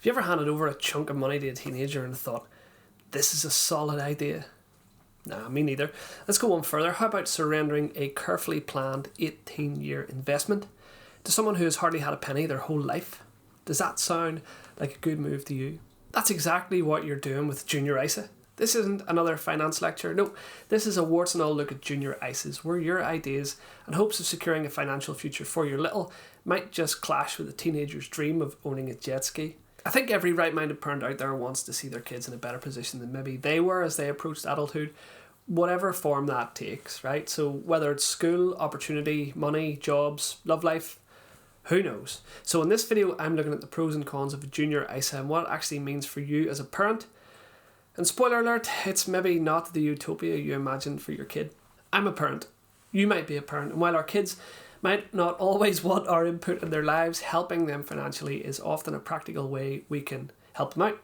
Have you ever handed over a chunk of money to a teenager and thought, this is a solid idea? Nah, me neither. Let's go on further. How about surrendering a carefully planned 18-year investment to someone who has hardly had a penny their whole life? Does that sound like a good move to you? That's exactly what you're doing with Junior ISA. This isn't another finance lecture. No, this is a warts and all look at Junior ISAs, where your ideas and hopes of securing a financial future for your little might just clash with a teenager's dream of owning a jet ski. I think every right-minded parent out there wants to see their kids in a better position than maybe they were as they approached adulthood, whatever form that takes, right? So whether it's school, opportunity, money, jobs, love life, who knows? So in this video, I'm looking at the pros and cons of a Junior ISA and what it actually means for you as a parent. And spoiler alert, it's maybe not the utopia you imagined for your kid. I'm a parent. You might be a parent. And while our kids might not always want our input in their lives, helping them financially is often a practical way we can help them out.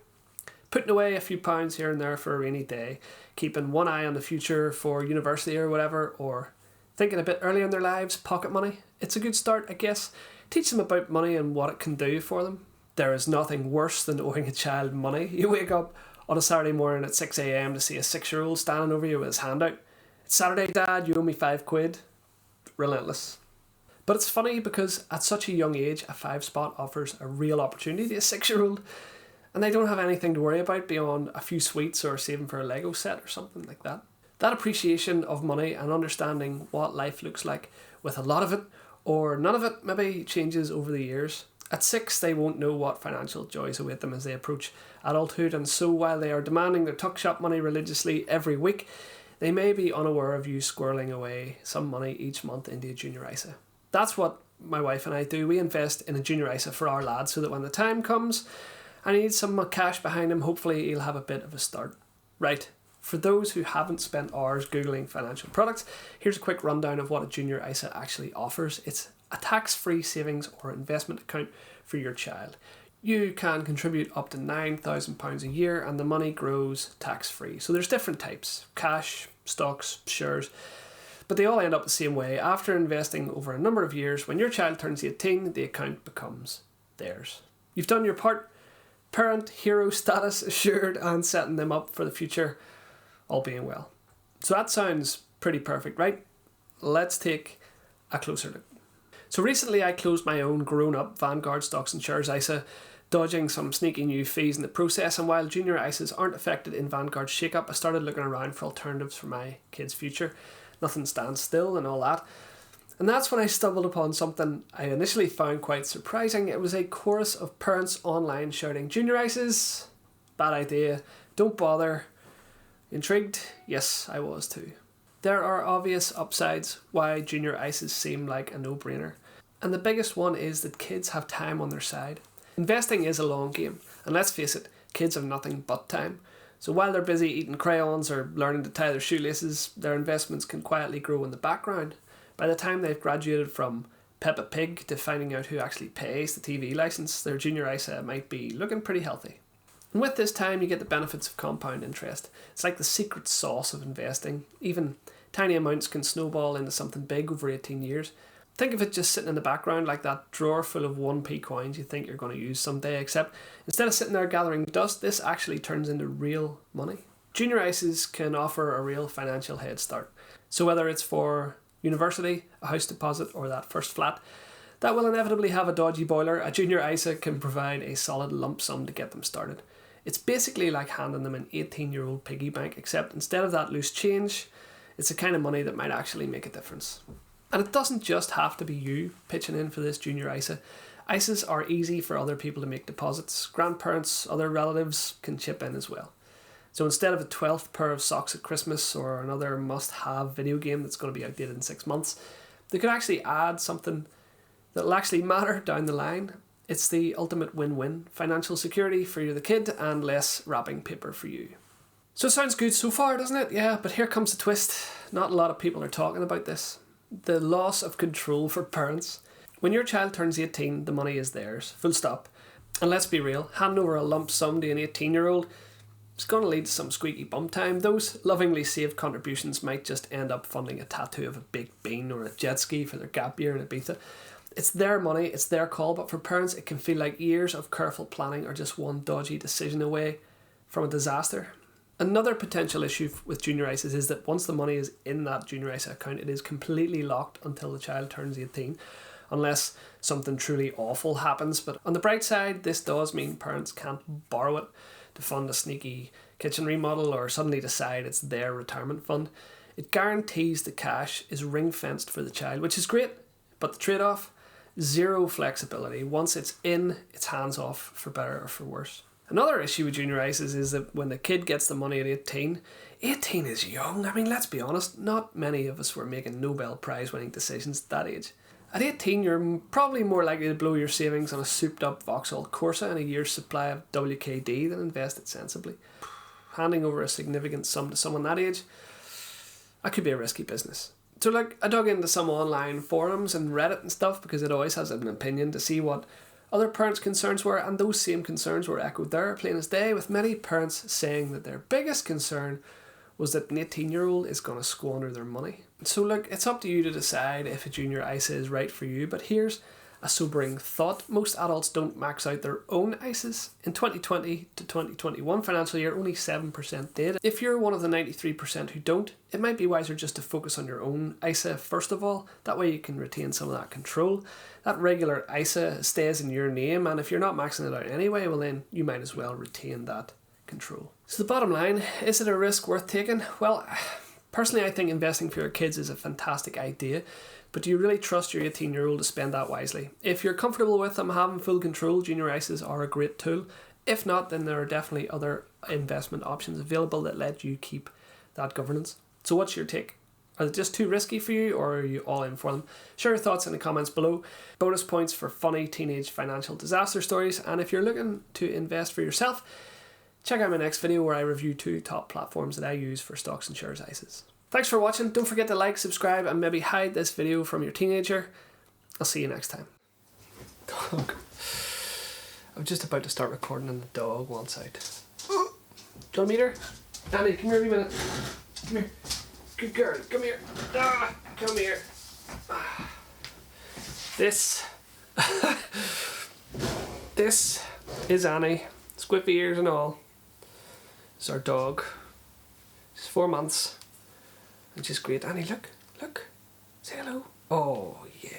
Putting away a few pounds here and there for a rainy day, keeping one eye on the future for university or whatever, or thinking a bit early in their lives, pocket money. It's a good start, I guess. Teach them about money and what it can do for them. There is nothing worse than owing a child money. You wake up on a Saturday morning at 6 a.m. to see a 6-year-old standing over you with his hand out. It's Saturday, Dad, you owe me £5. Relentless. But it's funny because at such a young age, a 5-spot offers a real opportunity to a 6-year-old, and they don't have anything to worry about beyond a few sweets or saving for a Lego set or something like that. That appreciation of money and understanding what life looks like with a lot of it or none of it maybe changes over the years. At 6, they won't know what financial joys await them as they approach adulthood, and so while they are demanding their tuck shop money religiously every week, they may be unaware of you squirreling away some money each month into a Junior ISA. That's what my wife and I do. We invest in a Junior ISA for our lad so that when the time comes and he needs some cash behind him, hopefully he'll have a bit of a start. Right, for those who haven't spent hours Googling financial products, here's a quick rundown of what a Junior ISA actually offers. It's a tax-free savings or investment account for your child. You can contribute up to £9,000 a year and the money grows tax-free. So there's different types: cash, stocks, shares, but they all end up the same way. After investing over a number of years, when your child turns 18, the account becomes theirs. You've done your part. Parent hero status assured and setting them up for the future, all being well. So that sounds pretty perfect, right? Let's take a closer look. So recently I closed my own grown-up Vanguard Stocks and Shares ISA, dodging some sneaky new fees in the process, and while Junior ISAs aren't affected in Vanguard's shake-up, I started looking around for alternatives for my kids' future. Nothing stands still and all that. And that's when I stumbled upon something I initially found quite surprising. It was a chorus of parents online shouting, "Junior ISAs? Bad idea. Don't bother." Intrigued? Yes, I was too. There are obvious upsides why Junior ISAs seem like a no-brainer. And the biggest one is that kids have time on their side. Investing is a long game, and let's face it, kids have nothing but time. So while they're busy eating crayons or learning to tie their shoelaces, their investments can quietly grow in the background. By the time they've graduated from Peppa Pig to finding out who actually pays the TV licence, their Junior ISA might be looking pretty healthy. And with this time, you get the benefits of compound interest. It's like the secret sauce of investing. Even tiny amounts can snowball into something big over 18 years. Think of it just sitting in the background like that drawer full of 1p coins you think you're going to use someday, except instead of sitting there gathering dust, this actually turns into real money. Junior ISAs can offer a real financial head start. So whether it's for university, a house deposit, or that first flat that will inevitably have a dodgy boiler, a Junior ISA can provide a solid lump sum to get them started. It's basically like handing them an 18-year-old piggy bank, except instead of that loose change, it's the kind of money that might actually make a difference. And it doesn't just have to be you pitching in for this Junior ISA. ISAs are easy for other people to make deposits. Grandparents, other relatives can chip in as well. So instead of a 12th pair of socks at Christmas or another must-have video game that's going to be outdated in 6 months, they could actually add something that will actually matter down the line. It's the ultimate win-win. Financial security for the kid and less wrapping paper for you. So it sounds good so far, doesn't it? Yeah, but here comes the twist. Not a lot of people are talking about this. The loss of control for parents. When your child turns 18, the money is theirs. Full stop. And let's be real, handing over a lump sum to an 18-year-old is going to lead to some squeaky bum time. Those lovingly saved contributions might just end up funding a tattoo of a big bean or a jet ski for their gap year in Ibiza. It's their money, it's their call, but for parents it can feel like years of careful planning are just one dodgy decision away from a disaster. Another potential issue with junior ISAs is that once the money is in that junior ISA account, it is completely locked until the child turns 18, unless something truly awful happens. But on the bright side, this does mean parents can't borrow it to fund a sneaky kitchen remodel or suddenly decide it's their retirement fund. It guarantees the cash is ring-fenced for the child, which is great, but the trade-off, zero flexibility. Once it's in, it's hands off, for better or for worse. Another issue with junior ISAs is that when the kid gets the money at 18 is young. I mean, let's be honest, not many of us were making Nobel Prize winning decisions at that age. At 18, you're probably more likely to blow your savings on a souped up Vauxhall Corsa and a year's supply of WKD than invest it sensibly. Handing over a significant sum to someone that age, that could be a risky business. So I dug into some online forums and Reddit and stuff because it always has an opinion to see what other parents' concerns were, and those same concerns were echoed there plain as day, with many parents saying that their biggest concern was that an 18-year-old is going to squander their money. So it's up to you to decide if a junior ISA is right for you, but here's a sobering thought. Most adults don't max out their own ISAs. In 2020 to 2021 financial year, only 7% did. If you're one of the 93% who don't, it might be wiser just to focus on your own ISA first of all. That way you can retain some of that control. That regular ISA stays in your name, and if you're not maxing it out anyway, well then you might as well retain that control. So the bottom line, is it a risk worth taking? Well, personally I think investing for your kids is a fantastic idea, but do you really trust your 18-year-old to spend that wisely? If you're comfortable with them having full control, junior ISAs are a great tool. If not, then there are definitely other investment options available that let you keep that governance. So what's your take? Are they just too risky for you, or are you all in for them? Share your thoughts in the comments below. Bonus points for funny teenage financial disaster stories, and if you're looking to invest for yourself, check out my next video where I review 2 top platforms that I use for stocks and shares ISAs. Thanks for watching. Don't forget to like, subscribe, and maybe hide this video from your teenager. I'll see you next time. Dog. I'm just about to start recording and the dog wants out. Do you want to meet her? Annie, come here a minute. Come here. Good girl, come here. Come here. This is Annie. Squiffy ears and all. This is our dog. She's 4 months. And she's great. Annie, look. Say hello. Oh, yeah.